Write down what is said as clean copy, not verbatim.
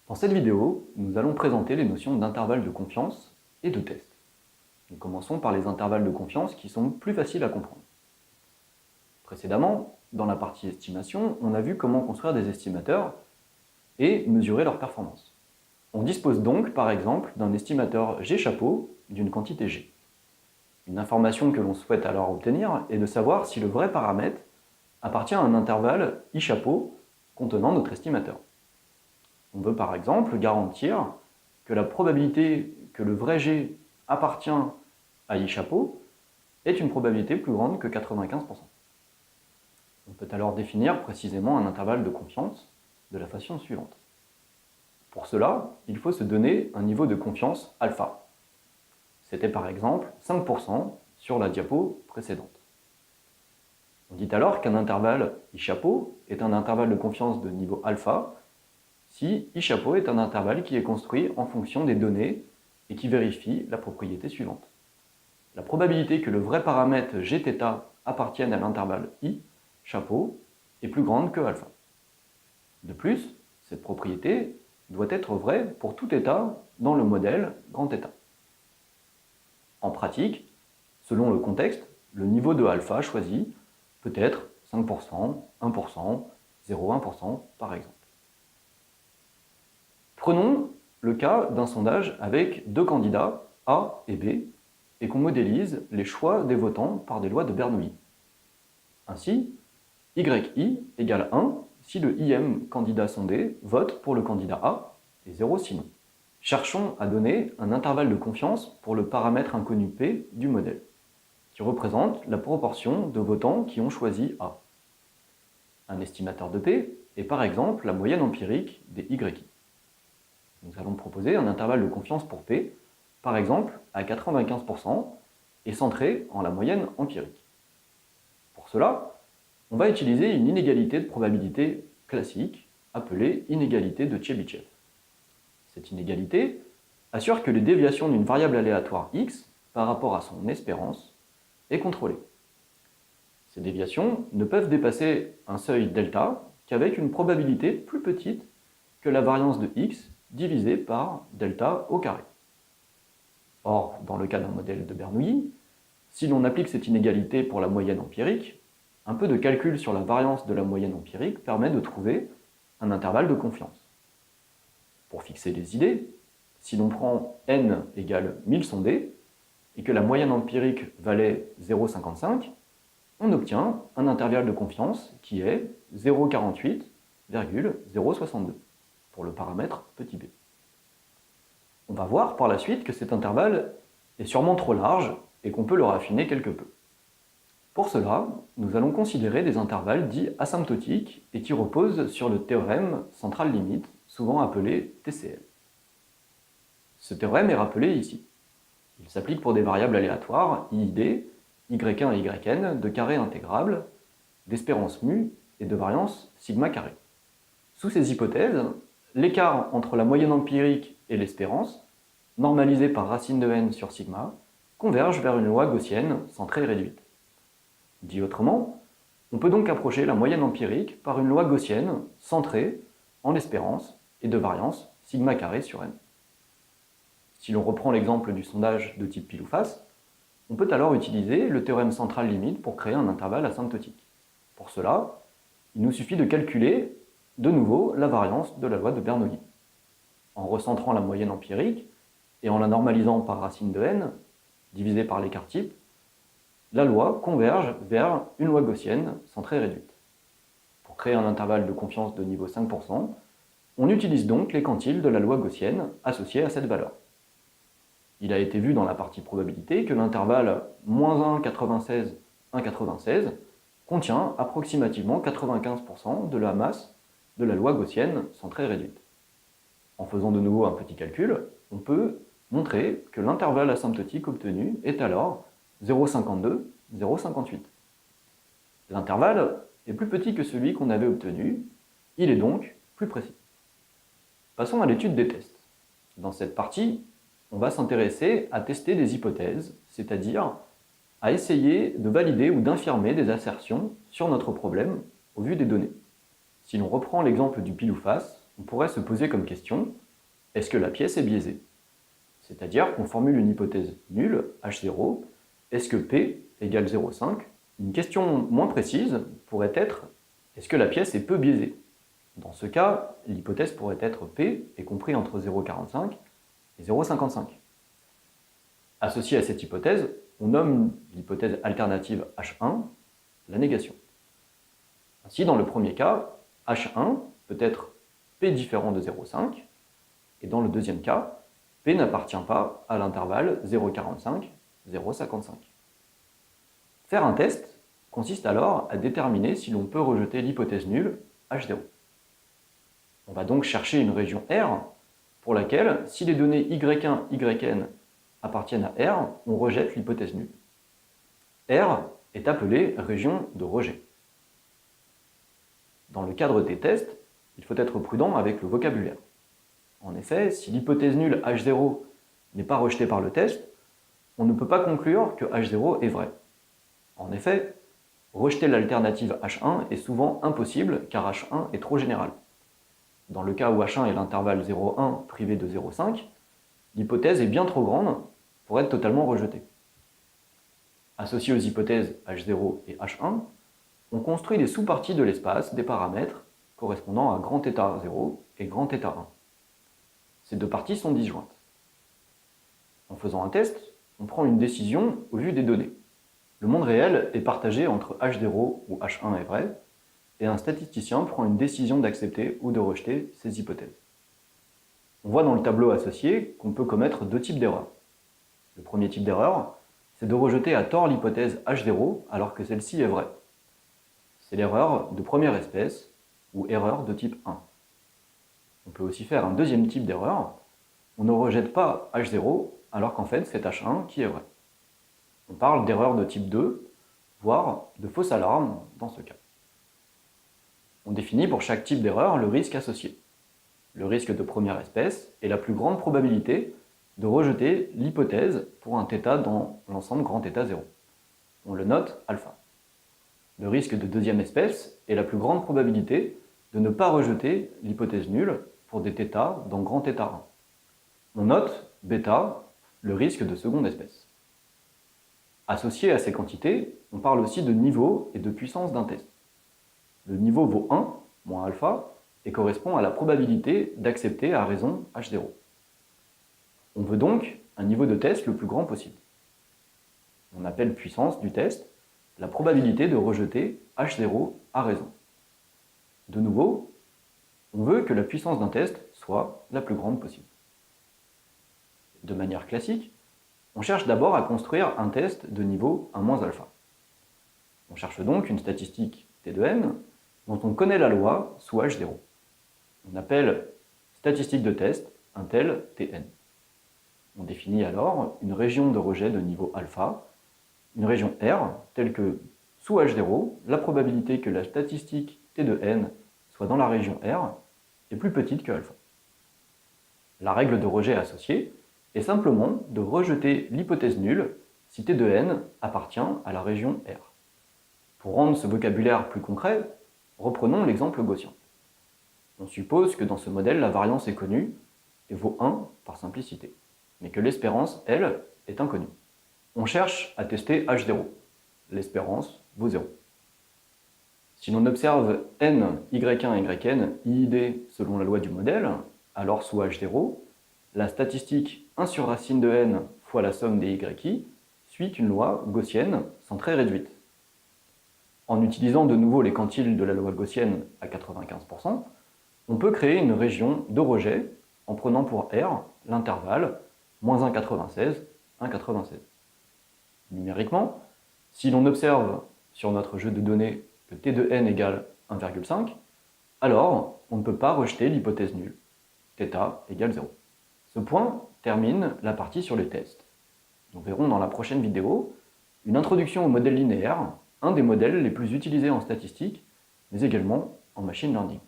Dans cette vidéo, nous allons présenter les notions d'intervalle de confiance et de test. Nous commençons par les intervalles de confiance qui sont plus faciles à comprendre. Précédemment, dans la partie estimation, on a vu comment construire des estimateurs et mesurer leur performance. On dispose donc, par exemple, d'un estimateur G-chapeau d'une quantité G. Une information que l'on souhaite alors obtenir est de savoir si le vrai paramètre appartient à un intervalle I-chapeau contenant notre estimateur. On veut par exemple garantir que la probabilité que le vrai G appartient à I-chapeau est une probabilité plus grande que 95%. On peut alors définir précisément un intervalle de confiance de la façon suivante. Pour cela, il faut se donner un niveau de confiance alpha. C'était par exemple 5% sur la diapo précédente. On dit alors qu'un intervalle I-chapeau est un intervalle de confiance de niveau alpha si I-chapeau est un intervalle qui est construit en fonction des données et qui vérifie la propriété suivante. La probabilité que le vrai paramètre Gθ appartienne à l'intervalle I-chapeau est plus grande que alpha. De plus, cette propriété doit être vraie pour tout état dans le modèle grand θ. En pratique, selon le contexte, le niveau de alpha choisi peut être 5%, 1%, 0,1% par exemple. Prenons le cas d'un sondage avec deux candidats, A et B, et qu'on modélise les choix des votants par des lois de Bernoulli. Ainsi, YI égale 1 si le IM candidat sondé vote pour le candidat A et 0 sinon. Cherchons à donner un intervalle de confiance pour le paramètre inconnu P du modèle, qui représente la proportion de votants qui ont choisi A. Un estimateur de P est par exemple la moyenne empirique des YI. Nous allons proposer un intervalle de confiance pour P, par exemple à 95% et centré en la moyenne empirique. Pour cela, on va utiliser une inégalité de probabilité classique appelée inégalité de Chebyshev. Cette inégalité assure que les déviations d'une variable aléatoire x par rapport à son espérance est contrôlée. Ces déviations ne peuvent dépasser un seuil delta qu'avec une probabilité plus petite que la variance de x divisé par delta au carré. Or, dans le cas d'un modèle de Bernoulli, si l'on applique cette inégalité pour la moyenne empirique, un peu de calcul sur la variance de la moyenne empirique permet de trouver un intervalle de confiance. Pour fixer les idées, si l'on prend n égale 1000 sondés et que la moyenne empirique valait 0,55, on obtient un intervalle de confiance qui est 0,48,062. pour le paramètre petit b. On va voir par la suite que cet intervalle est sûrement trop large et qu'on peut le raffiner quelque peu. Pour cela, nous allons considérer des intervalles dits asymptotiques et qui reposent sur le théorème central limite, souvent appelé TCL. Ce théorème est rappelé ici. Il s'applique pour des variables aléatoires, IID, Y1 et Yn, de carré intégrable, d'espérance mu et de variance sigma carré. Sous ces hypothèses, l'écart entre la moyenne empirique et l'espérance, normalisé par racine de n sur sigma, converge vers une loi gaussienne centrée réduite. Dit autrement, on peut donc approcher la moyenne empirique par une loi gaussienne centrée en l'espérance et de variance sigma carré sur n. Si l'on reprend l'exemple du sondage de type pile ou face, on peut alors utiliser le théorème central limite pour créer un intervalle asymptotique. Pour cela, il nous suffit de calculer de nouveau la variance de la loi de Bernoulli. En recentrant la moyenne empirique et en la normalisant par racine de n, divisée par l'écart type, la loi converge vers une loi gaussienne centrée réduite. Pour créer un intervalle de confiance de niveau 5%, on utilise donc les quantiles de la loi gaussienne associés à cette valeur. Il a été vu dans la partie probabilité que l'intervalle -1,96, 1,96 contient approximativement 95% de la masse de la loi gaussienne centrée réduite. En faisant de nouveau un petit calcul, on peut montrer que l'intervalle asymptotique obtenu est alors 0,52, 0,58. L'intervalle est plus petit que celui qu'on avait obtenu, il est donc plus précis. Passons à l'étude des tests. Dans cette partie, on va s'intéresser à tester des hypothèses, c'est-à-dire à essayer de valider ou d'infirmer des assertions sur notre problème au vu des données. Si l'on reprend l'exemple du pile ou face, on pourrait se poser comme question, est-ce que la pièce est biaisée? C'est-à-dire qu'on formule une hypothèse nulle, H0, est-ce que P égale 0,5? Une question moins précise pourrait être, est-ce que la pièce est peu biaisée? Dans ce cas, l'hypothèse pourrait être P est compris entre 0,45 et 0,55. Associé à cette hypothèse, on nomme l'hypothèse alternative H1 la négation. Ainsi, dans le premier cas, H1 peut être P différent de 0,5, et dans le deuxième cas, P n'appartient pas à l'intervalle 0,45-0,55. Faire un test consiste alors à déterminer si l'on peut rejeter l'hypothèse nulle H0. On va donc chercher une région R pour laquelle, si les données Y1, Yn appartiennent à R, on rejette l'hypothèse nulle. R est appelée région de rejet. Dans le cadre des tests, il faut être prudent avec le vocabulaire. En effet, si l'hypothèse nulle H0 n'est pas rejetée par le test, on ne peut pas conclure que H0 est vrai. En effet, rejeter l'alternative H1 est souvent impossible car H1 est trop général. Dans le cas où H1 est l'intervalle 0,1 privé de 0,5, l'hypothèse est bien trop grande pour être totalement rejetée. Associé aux hypothèses H0 et H1, on construit des sous-parties de l'espace des paramètres correspondant à grand θ0 et grand θ1. Ces deux parties sont disjointes. En faisant un test, on prend une décision au vu des données. Le monde réel est partagé entre H0 où H1 est vrai, et un statisticien prend une décision d'accepter ou de rejeter ces hypothèses. On voit dans le tableau associé qu'on peut commettre deux types d'erreurs. Le premier type d'erreur, c'est de rejeter à tort l'hypothèse H0 alors que celle-ci est vraie. C'est l'erreur de première espèce, ou erreur de type 1. On peut aussi faire un deuxième type d'erreur, on ne rejette pas H0 alors qu'en fait c'est H1 qui est vrai. On parle d'erreur de type 2, voire de fausse alarme dans ce cas. On définit pour chaque type d'erreur le risque associé. Le risque de première espèce est la plus grande probabilité de rejeter l'hypothèse pour un θ dans l'ensemble grand θ0. On le note alpha. Le risque de deuxième espèce est la plus grande probabilité de ne pas rejeter l'hypothèse nulle pour des θ dans grand θ1. On note bêta, le risque de seconde espèce. Associé à ces quantités, on parle aussi de niveau et de puissance d'un test. Le niveau vaut 1, moins alpha, et correspond à la probabilité d'accepter à raison H0. On veut donc un niveau de test le plus grand possible. On appelle puissance du test la probabilité de rejeter H0 à raison. De nouveau, on veut que la puissance d'un test soit la plus grande possible. De manière classique, on cherche d'abord à construire un test de niveau 1-alpha. On cherche donc une statistique T de n dont on connaît la loi sous H0. On appelle statistique de test un tel Tn. On définit alors une région de rejet de niveau alpha, une région R, telle que sous H0, la probabilité que la statistique T de n soit dans la région R est plus petite que alpha. La règle de rejet associée est simplement de rejeter l'hypothèse nulle si T de n appartient à la région R. Pour rendre ce vocabulaire plus concret, reprenons l'exemple gaussien. On suppose que dans ce modèle, la variance est connue et vaut 1 par simplicité, mais que l'espérance, elle, est inconnue. On cherche à tester H0. L'espérance vaut 0. Si l'on observe n, y1, yn, iid selon la loi du modèle, alors sous H0, la statistique 1 sur racine de n fois la somme des yi suit une loi gaussienne sans très réduite. En utilisant de nouveau les quantiles de la loi gaussienne à 95%, on peut créer une région de rejet en prenant pour R l'intervalle -1,96, 1,96. Numériquement, si l'on observe sur notre jeu de données que T de n égale 1,5, alors on ne peut pas rejeter l'hypothèse nulle, θ égale 0. Ce point termine la partie sur les tests. Nous verrons dans la prochaine vidéo une introduction au modèle linéaire, un des modèles les plus utilisés en statistique, mais également en machine learning.